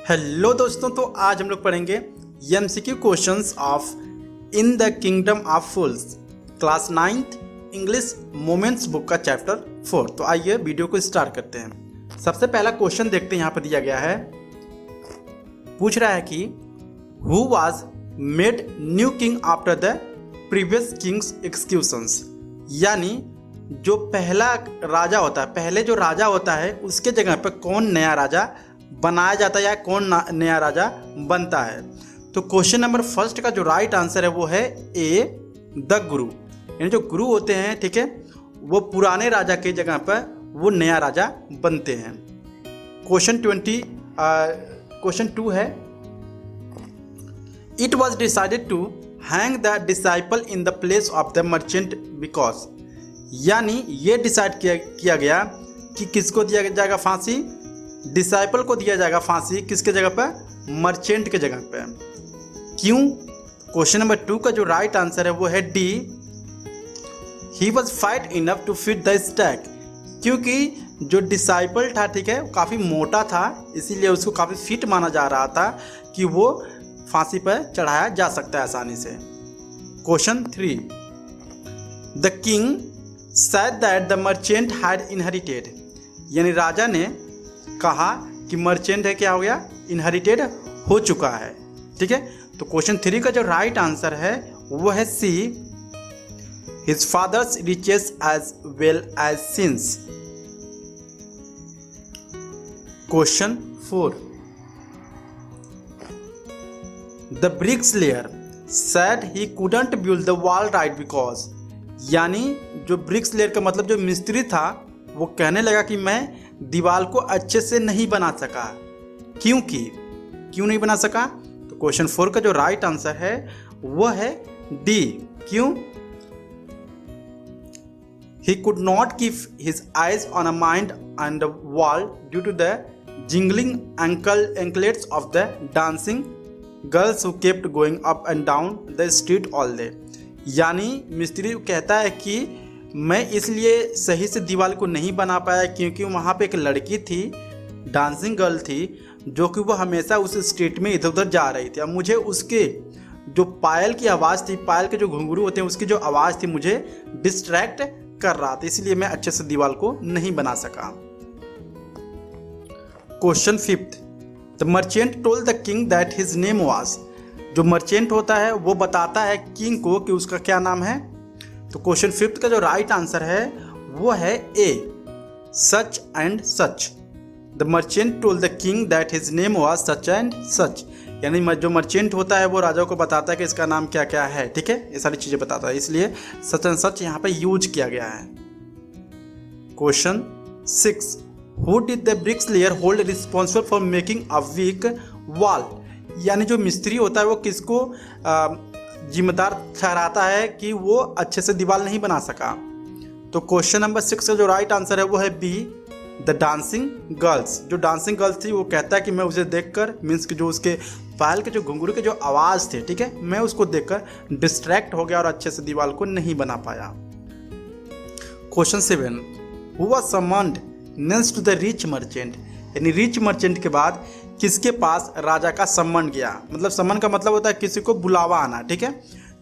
Hello दोस्तों, तो आज हम लोग पढ़ेंगे MCQ questions of in the kingdom of fools class 9th English moments book का चैप्टर 4। तो आइए वीडियो को स्टार्ट करते हैं। सबसे पहला क्वेश्चन देखते हैं, यहाँ पर दिया गया है, पूछ रहा है कि who was made new king after the previous kings executions. यानी जो पहला राजा होता है, पहले जो राजा होता है उसके जगह पर कौन नया राजा बनाया जाता है या कौन नया राजा बनता है। तो क्वेश्चन नंबर फर्स्ट का जो राइट आंसर है वो है ए, द गुरु। यानी जो गुरु होते हैं, ठीक है, वो पुराने राजा के जगह पर वो नया राजा बनते हैं। क्वेश्चन 2 है, it was decided to hang the disciple in the place of the merchant because. यानी ये डिसाइड किया गया कि किसको दिया जाएगा फांसी, डिसाइपल को दिया जाएगा फांसी, किसके जगह पर, मर्चेंट के जगह पर। क्यों? क्वेश्चन नंबर 2 का जो राइट आंसर है वो है D, he was fight enough to fit the stack. क्योंकि जो डिसाइपल था, ठीक है, काफ़ी मोटा था, इसीलिए उसको काफ़ी फिट माना जा रहा था कि वो फांसी पर चढ़ाया जा सकता है आसानी से। Question 3, the king said that the merchant had inherited. यानी राजा ने कहा कि मर्चेंट है, क्या हो गया, इनहेरिटेड हो चुका है, ठीक है। तो क्वेश्चन 3 का जो राइट आंसर है वो है C, his father's riches as well as sins. Question 4, the bricklayer said he couldn't build the wall right because. यानी जो ब्रिक्सलेयर का मतलब जो मिस्त्री था वो कहने लगा कि मैं दीवार को अच्छे से नहीं बना सका। क्यों नहीं बना सका? तो क्वेश्चन 4 का जो राइट आंसर है वो है डी, क्यों? He could not keep his eyes on a mind and the wall due to the jingling anklets of the dancing girls who kept going up and down the street all day. यानी मिस्त्री कहता है कि मैं इसलिए सही से दीवार को नहीं बना पाया क्योंकि वहाँ पे एक लड़की थी, डांसिंग गर्ल थी, जो कि वो हमेशा उस स्ट्रीट में इधर उधर जा रही थी। अब मुझे उसके जो पायल की आवाज़ थी, पायल के जो घुंघरू होते हैं उसकी जो आवाज़ थी, मुझे डिस्ट्रैक्ट कर रहा था, इसलिए मैं अच्छे से दीवार को नहीं बना सका। Question 5, the merchant told the king that his name was. जो मर्चेंट होता है वो बताता है किंग को कि उसका क्या नाम है। तो क्वेश्चन 5 का जो राइट आंसर है वो है A, such and such. The merchant told the king that his name was such and such. यानी जो मर्चेंट होता है वो राजा को बताता है कि इसका नाम क्या क्या है, ठीक है, ये सारी चीज़ें बताता है, इसलिए सच एंड सच यहाँ पे यूज किया गया है। Question 6, who did the bricklayer hold responsible for making a weak wall. यानी जो मिस्त्री होता है वो किसको जिम्मेदार ठहराता है कि वो अच्छे से दीवार नहीं बना सका। तो क्वेश्चन नंबर 6 का जो राइट आंसर है वो है बी, द डांसिंग गर्ल्स। जो डांसिंग गर्ल्स थी वो कहता है कि मैं उसे देखकर, मीन्स कि जो उसके पायल के जो घुंघरू के जो आवाज़ थे, ठीक है, मैं उसको देखकर डिस्ट्रैक्ट हो गया और अच्छे से दीवार को नहीं बना पाया। Question 7, who was summoned next to the rich merchant. यानी रिच मर्चेंट के बाद किसके पास राजा का सम्मन गया, मतलब सम्मन का मतलब होता है किसी को बुलावा आना, ठीक है।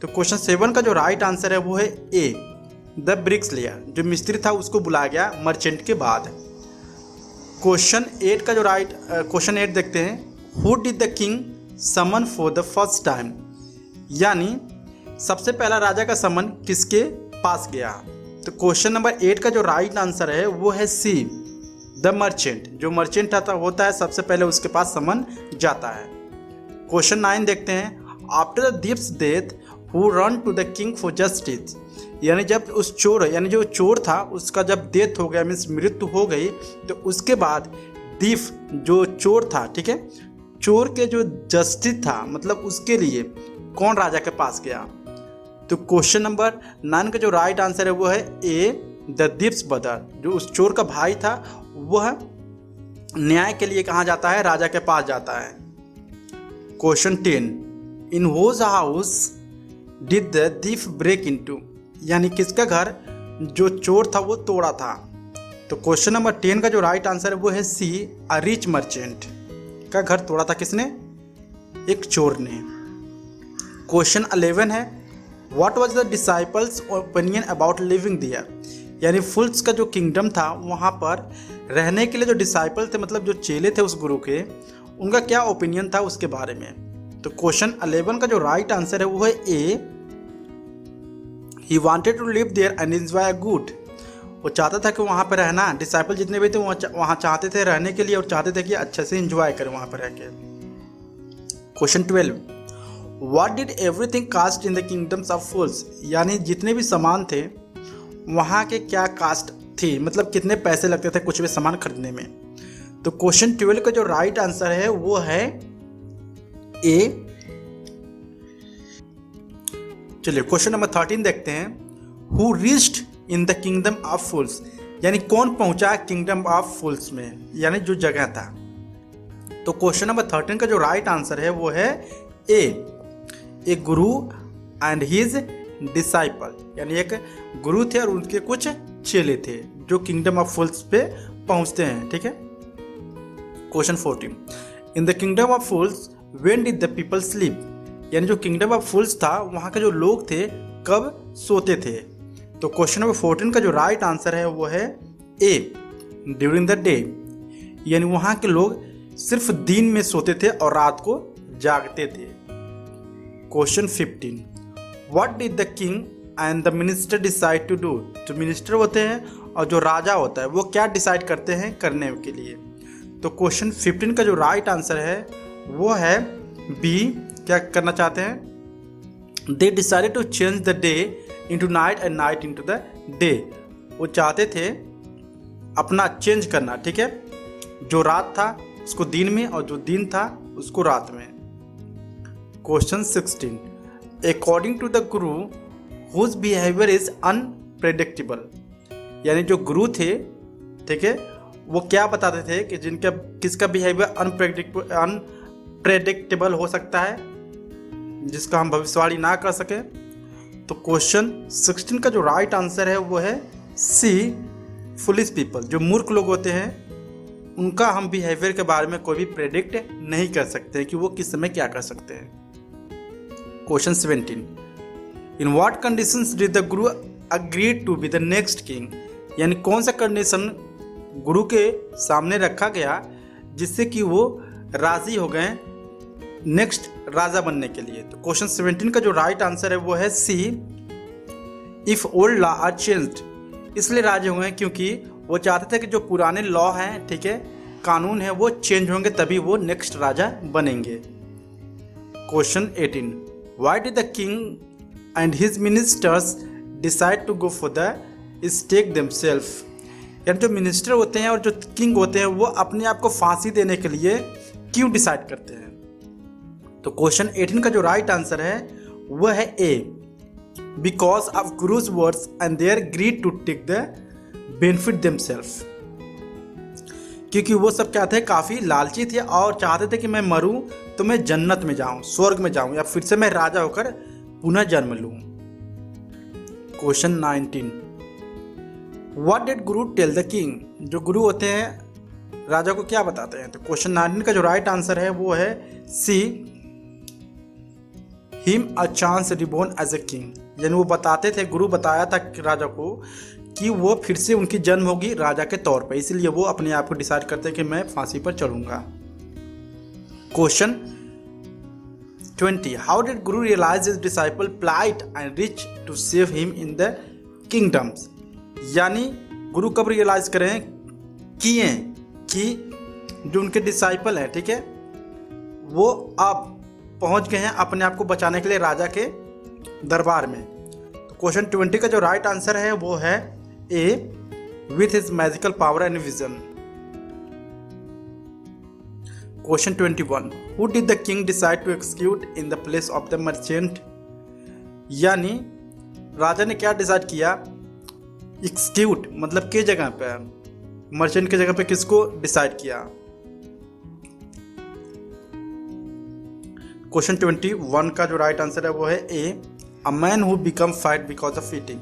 तो क्वेश्चन 7 का जो राइट आंसर है वो है ए, द ब्रिक्सलेयर। जो मिस्त्री था उसको बुलाया गया मर्चेंट के बाद। क्वेश्चन 8 देखते हैं, who did the king summon for the first time. यानी सबसे पहला राजा का समन किसके पास गया। तो क्वेश्चन नंबर 8 का जो राइट आंसर है वो है सी, द मर्चेंट। जो मर्चेंट होता है सबसे पहले उसके पास समन जाता है। क्वेश्चन 9 देखते हैं, after the thief's death who ran to the king for justice. यानी जब उस चोर, यानी जो चोर था उसका जब डेथ हो गया, मीन्स मृत्यु हो गई, तो उसके बाद दीप जो चोर था, ठीक है, चोर के जो जस्टिस था, मतलब उसके लिए कौन राजा के पास गया। तो क्वेश्चन नंबर 9 का जो राइट आंसर है वो है ए, द दीप्स ब्रदर। जो उस चोर का भाई था वह न्याय के लिए कहाँ जाता है, राजा के पास जाता है। Question 10, in whose house did the thief break into. यानी किसका घर जो चोर था वो तोड़ा था। तो क्वेश्चन नंबर 10 का जो राइट आंसर है वो है सी, अ रिच मर्चेंट का घर तोड़ा था किसने? एक चोर ने। क्वेश्चन 11 है, what was the disciple's opinion about living there? यानी फुल्स का जो किंगडम था वहाँ पर रहने के लिए जो डिसाइपल थे, मतलब जो चेले थे उस गुरु के, उनका क्या ओपिनियन था उसके बारे में। तो क्वेश्चन 11 का जो राइट आंसर है वो है A, he wanted to live there and enjoy good. वो चाहता था कि वहाँ पर रहना, डिसाइपल जितने भी थे वहाँ चाहते थे रहने के लिए और चाहते थे कि अच्छे से एंजॉय करें वहाँ पर रह के। Question 12, what did everything cost in the kingdoms of fools? यानी जितने भी सामान थे वहाँ के क्या कास्ट थी, मतलब कितने पैसे लगते थे कुछ भी सामान खरीदने में। तो क्वेश्चन 12 का जो राइट आंसर है वो है ए। चलिए क्वेश्चन नंबर 13 देखते हैं, who reached in the kingdom of fools? यानी कौन पहुंचा किंगडम ऑफ फूल्स में, यानी जो जगह था। तो क्वेश्चन नंबर 13 का जो राइट आंसर है वो है ए गुरु एंड हिज डिसाइपल, यानी एक गुरु थे और उनके कुछ चेले थे जो किंगडम ऑफ फूल्स पे पहुंचते हैं। ठीक है। Question 14, in the kingdom of fools when did the people sleep? यानी जो किंगडम ऑफ फूल्स था वहाँ के जो लोग थे कब सोते थे। तो क्वेश्चन नंबर 14 का जो राइट आंसर है वो है ए, ड्यूरिंग द डे, यानी वहाँ के लोग सिर्फ दिन में सोते थे और रात को जागते थे। Question 15, what did the king and the minister decide to do? जो मिनिस्टर होते हैं और जो राजा होता है वो क्या डिसाइड करते हैं करने के लिए। तो क्वेश्चन 15 का जो राइट आंसर है वो है बी, क्या करना चाहते हैं? They decided to change the day into night and night into the day. वो चाहते थे अपना चेंज करना, ठीक है, जो रात था उसको दिन में और जो दिन था उसको रात में। Question 16, according to the Guru whose behaviour is unpredictable? यानी जो गुरु थे, ठीक है, वो क्या बताते थे कि जिनका किसका बिहेवियर अनप्रेडिक्टेबल हो सकता है, जिसका हम भविष्यवाणी ना कर सके। तो क्वेश्चन 16 का जो राइट आंसर है वो है सी, फुलिश पीपल। जो मूर्ख लोग होते हैं उनका हम बिहेवियर के बारे में कोई भी प्रेडिक्ट नहीं कर सकते कि वो किस समय क्या कर सकते हैं। Question 17, in what conditions did the guru agree to be the next king? यानी कौन सा कंडीशन गुरु के सामने रखा गया जिससे कि वो राजी हो गए नेक्स्ट राजा बनने के लिए। तो क्वेश्चन 17 का जो राइट आंसर है वो है C, if old law are changed. इसलिए राजी हो गए क्योंकि वो चाहते थे कि जो पुराने लॉ हैं, ठीक है, कानून है, वो चेंज होंगे तभी वो नेक्स्ट राजा बनेंगे। Question 18, why did the king and his ministers decide to go for the stake themselves? यानी जो मिनिस्टर होते हैं और जो किंग होते हैं वो अपने आप को फांसी देने के लिए क्यों डिसाइड करते हैं? तो क्वेश्चन 18 का जो राइट आंसर है वो है A, because of gurus words and their greed to take the benefit themself. क्योंकि वो सब क्या थे, काफ़ी लालची थे और चाहते थे कि मैं मरूं तो मैं जन्नत में जाऊं, स्वर्ग में जाऊं, या फिर से मैं राजा होकर पुनः जन्म लूं। Question 19, what did Guru tell the king? जो गुरु होते हैं राजा को क्या बताते हैं? तो क्वेश्चन 19 का जो राइट आंसर है वो है C, him a chance reborn as a king. यानी वो बताते थे, गुरु बताया था राजा को कि वो फिर से उनकी जन्म होगी राजा के तौर पे, इसलिए वो अपने आप को डिसाइड करते हैं कि मैं फांसी पर चढ़ूंगा। Question 20, how did guru realise his disciple plight and reach to save him in the kingdoms? यानी गुरु कब रियलाइज करें किए कि जो उनके डिसाइपल हैं, ठीक है, वो अब पहुंच गए हैं अपने आप को बचाने के लिए राजा के दरबार में। तो क्वेश्चन 20 का जो राइट आंसर है वो है A, with his magical power and vision. Question 21, who did the king decide to execute in the place of the merchant? यानी राजा ने क्या डिसाइड किया, एक्सिक्यूट मतलब किस जगह पे, मर्चेंट की जगह पे किसको डिसाइड किया? क्वेश्चन 21 का जो राइट आंसर है वो है A, a man who become fight because of eating.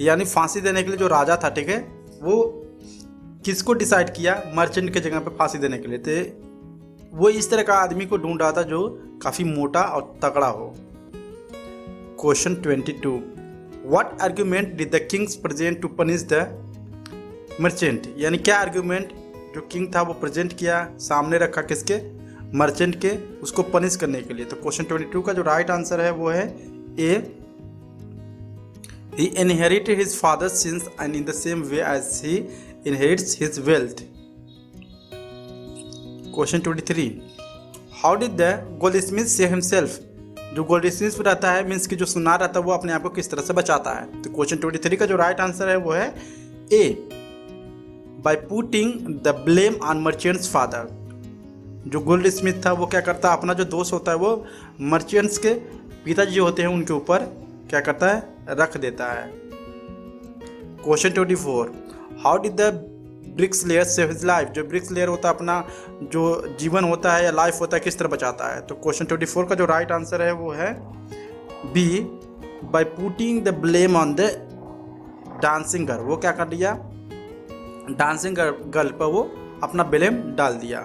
यानी फांसी देने के लिए जो राजा था, ठीक है, वो किसको डिसाइड किया मर्चेंट के जगह पे फांसी देने के लिए? थे वो इस तरह का आदमी को ढूंढ रहा था जो काफ़ी मोटा और तगड़ा हो। Question 22, what argument did the kings present to punish the merchant? यानी क्या आर्ग्यूमेंट जो किंग था वो प्रेजेंट किया, सामने रखा किसके? मर्चेंट के, उसको पनिश करने के लिए। तो क्वेश्चन 22 का जो राइट आंसर है वो है ए, he inherited his father's sins and in the same way as he inherits his wealth. Question 23, how did the goldsmith save himself? जो गोल्डस्मिथ रहता है मीन्स कि जो सुनार रहता है वो अपने आप को किस तरह से बचाता है? तो क्वेश्चन 23 का जो राइट आंसर है वो है A, by putting the blame on merchants father. जो गोल्डस्मिथ था वो क्या करता है, अपना जो दोष होता है वो मर्चेंट्स के पिताजी होते हैं उनके ऊपर क्या करता है, रख देता है। Question 24, how did the bricks layer save his life? जो ब्रिक्स लेयर होता है अपना जो जीवन होता है या लाइफ होता है किस तरह बचाता है? तो क्वेश्चन 24 का जो राइट आंसर है वो है B, by putting the blame on the dancing girl. वो क्या कर दिया, डांसिंग गर्ल पर वो अपना ब्लेम डाल दिया।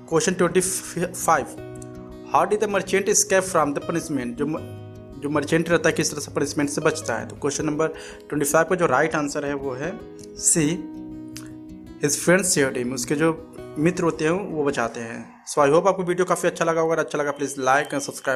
Question 25, how did the merchant escape from the punishment? जो मर्चेंट रहता है किस तरह से पनिशमेंट से बचता है? तो क्वेश्चन नंबर 25 का जो राइट आंसर है वो है C, his friends saved him. उसके जो मित्र होते हैं वो बचाते हैं। सो आई होप आपको वीडियो काफ़ी अच्छा लगा होगा। अच्छा लगा प्लीज़ लाइक एंड सब्सक्राइब।